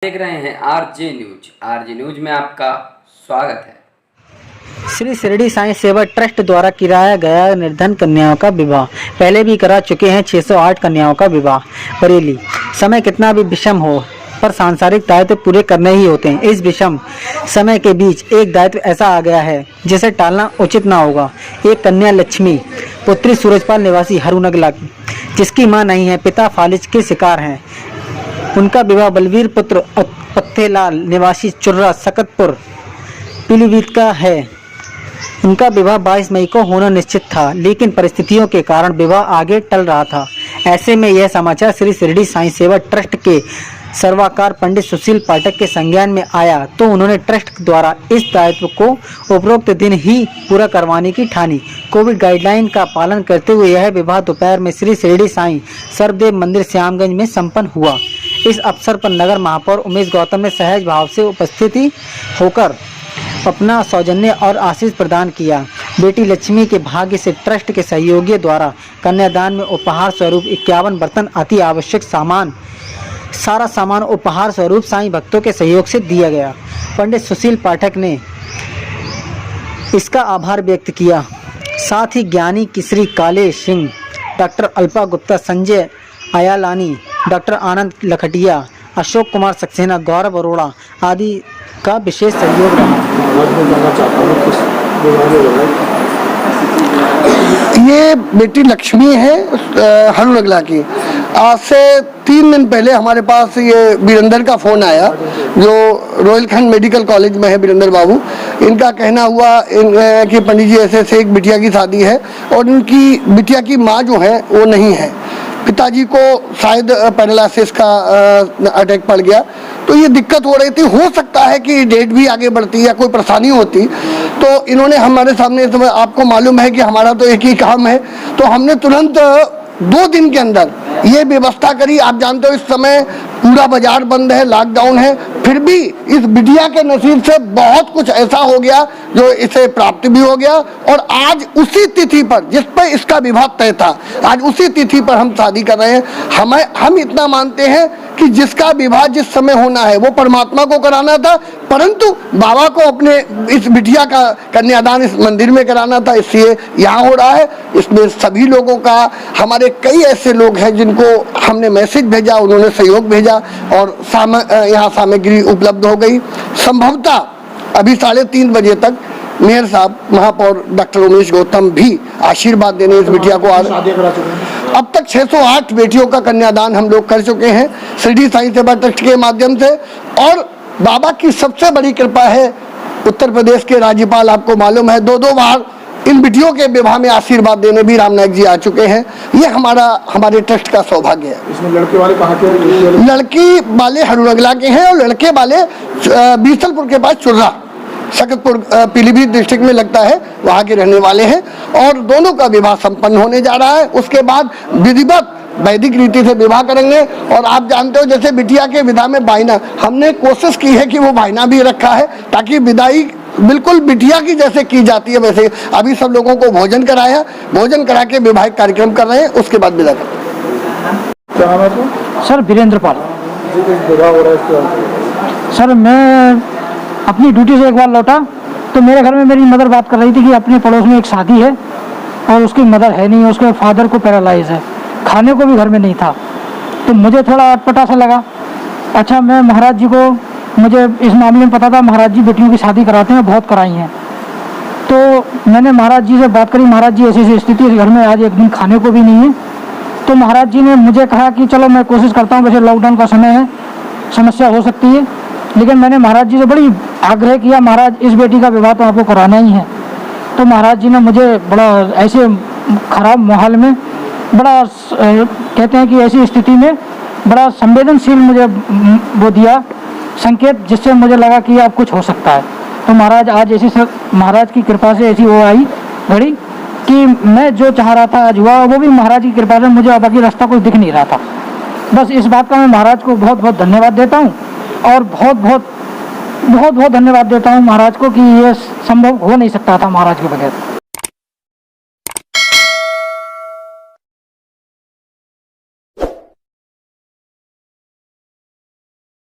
देख रहे हैं आरजे न्यूज में आपका स्वागत है। श्री शिरडी साईं सेवा ट्रस्ट द्वारा कराया गया निर्धन कन्याओं का विवाह। पहले भी करा चुके हैं 608 कन्याओं का विवाह। बरेली। समय कितना भी विषम हो पर सांसारिक दायित्व पूरे करने ही होते हैं। इस विषम समय के बीच एक दायित्व ऐसा आ गया है जिसे टालना उचित ना होगा। एक कन्या लक्ष्मी पुत्री सूरजपाल निवासी हरुनगला की, जिसकी मां नहीं है, पिता फालिज के शिकार हैं। उनका विवाह बलवीर पुत्र पत्थेलाल निवासी चुर्रा सकतपुर पीलीभीत का है। उनका विवाह 22 मई को होना निश्चित था, लेकिन परिस्थितियों के कारण विवाह आगे टल रहा था। ऐसे में यह समाचार श्री शिरडी साईं सेवा ट्रस्ट के सर्वाकार पंडित सुशील पाठक के संज्ञान में आया तो उन्होंने ट्रस्ट द्वारा इस दायित्व को उपरोक्त दिन ही पूरा करवाने की ठानी। कोविड गाइडलाइन का पालन करते हुए यह विवाह दोपहर में श्री शिरडी साईं सर्वदेव मंदिर श्यामगंज में संपन्न हुआ। इस अवसर पर नगर महापौर उमेश गौतम ने सहज भाव से उपस्थिति होकर अपना सौजन्य और आशीष प्रदान किया। बेटी लक्ष्मी के भाग्य से ट्रस्ट के सहयोगियों द्वारा कन्यादान में उपहार स्वरूप 51 बर्तन अति आवश्यक सारा सामान उपहार स्वरूप साईं भक्तों के सहयोग से दिया गया। पंडित सुशील पाठक ने इसका आभार व्यक्त किया। साथ ही ज्ञानी किसरी काले सिंह, डॉक्टर अल्पा गुप्ता, संजय आयालानी, डॉक्टर आनंद लखटिया, अशोक कुमार सक्सेना, गौरव अरोड़ा आदि का विशेष सहयोग रहा। ये बेटी लक्ष्मी है हरुनगला की। आज से 3 दिन पहले हमारे पास ये बीरेंद्र का फ़ोन आया, जो रोहिलखंड मेडिकल कॉलेज में है बीरेंद्र बाबू। इनका कहना हुआ कि पंडित जी ऐसे एक बिटिया की शादी है और इनकी बिटिया की माँ जो है वो नहीं है। पिताजी को शायद पैरालिसिस का अटैक पड़ गया, तो ये दिक्कत हो रही थी। हो सकता है कि डेट भी आगे बढ़ती या कोई परेशानी होती, तो इन्होंने हमारे सामने, आपको मालूम है कि हमारा तो एक ही काम है, तो हमने तुरंत 2 दिन के अंदर ये व्यवस्था करी। आप जानते हो इस समय पूरा बाजार बंद है, लॉकडाउन है, फिर भी इस बिटिया के नसीब से बहुत कुछ ऐसा हो गया जो इसे प्राप्त भी हो गया। और आज उसी तिथि पर जिस पर इसका विवाह तय था, आज उसी तिथि पर हम शादी कर रहे हैं। हम इतना मानते हैं कि जिसका विवाह जिस समय होना है वो परमात्मा को कराना था, परंतु बाबा को अपने इस बिटिया का कन्यादान इस मंदिर में कराना था, इसलिए यहाँ हो रहा है। इसमें सभी लोगों का, हमारे कई ऐसे लोग हैं जिनको हमने मैसेज भेजा, उन्होंने सहयोग भेजा और यहाँ सामग्री उपलब्ध हो गई। संभवतः अभी 3:30 बजे तक मेयर साहब, महापौर डॉक्टर उमेश गौतम भी आशीर्वाद देने इस बिटिया को आ रहे हैं। अब तक 608 बेटियों का कन्यादान हम लोग कर चुके हैं शिरडी साईं सेवा ट्रस्ट के माध्यम से। और बाबा की सबसे बड़ी कृपा है, उत्तर प्रदेश के राज्यपाल, आपको मालूम है, 2 बार इन बिटियों के विवाह में आशीर्वाद देने भी राम नायक जी आ चुके हैं। ये हमारे ट्रस्ट का सौभाग्य है। इसमें लड़के वाले कहाँ के? लड़की वाले हरुनगला के हैं और लड़के वाले बीसलपुर के पास चुर्रा सकतपुर पीलीभीत डिस्ट्रिक्ट में लगता है, वहाँ के रहने वाले हैं। और दोनों का विवाह संपन्न होने जा रहा है। उसके बाद विधिवत वैदिक रीति से विवाह करेंगे। और आप जानते हो जैसे बिटिया के विदा में भाईना, हमने कोशिश की है कि वो भाईना भी रखा है, ताकि विदाई बिल्कुल बिटिया की जैसे की जाती है वैसे। अभी सब लोगों को भोजन कराया, भोजन करा के विवाहिक कार्यक्रम कर रहे हैं, उसके बाद विदा कर। सर वीरेंद्र पाल। सर मैं अपनी ड्यूटी से एक बार लौटा तो मेरे घर में मेरी मदर बात कर रही थी कि अपने पड़ोस में एक शादी है और उसकी मदर है नहीं, उसके फादर को पैरालाइज है, खाने को भी घर में नहीं था। तो मुझे थोड़ा अटपटा सा लगा। अच्छा, मैं महाराज जी को, मुझे इस मामले में पता था महाराज जी बेटियों की शादी कराते हैं, बहुत कराई हैं। तो मैंने महाराज जी से बात करी, महाराज जी ऐसी स्थिति है घर में आज एक दिन खाने को भी नहीं है। तो महाराज जी ने मुझे कहा कि चलो मैं कोशिश करता हूँ, वैसे लॉकडाउन का समय है, समस्या हो सकती है, लेकिन मैंने महाराज जी से बड़ी आग्रह किया, महाराज इस बेटी का विवाह तो आपको कराना ही है। तो महाराज जी ने मुझे बड़ा ऐसे खराब माहौल में, बड़ा कहते हैं कि ऐसी स्थिति में बड़ा संवेदनशील मुझे वो दिया संकेत, जिससे मुझे लगा कि अब कुछ हो सकता है। तो महाराज आज ऐसी महाराज की कृपा से ऐसी वो आई घड़ी कि मैं जो चाह रहा था आज हुआ, वो भी महाराज की कृपा से। मुझे अब बाकी रास्ता कुछ दिख नहीं रहा था। बस इस बात का मैं महाराज को बहुत बहुत धन्यवाद देता हूँ और बहुत बहुत धन्यवाद देता हूँ महाराज को कि ये संभव हो नहीं सकता था महाराज के बगैर।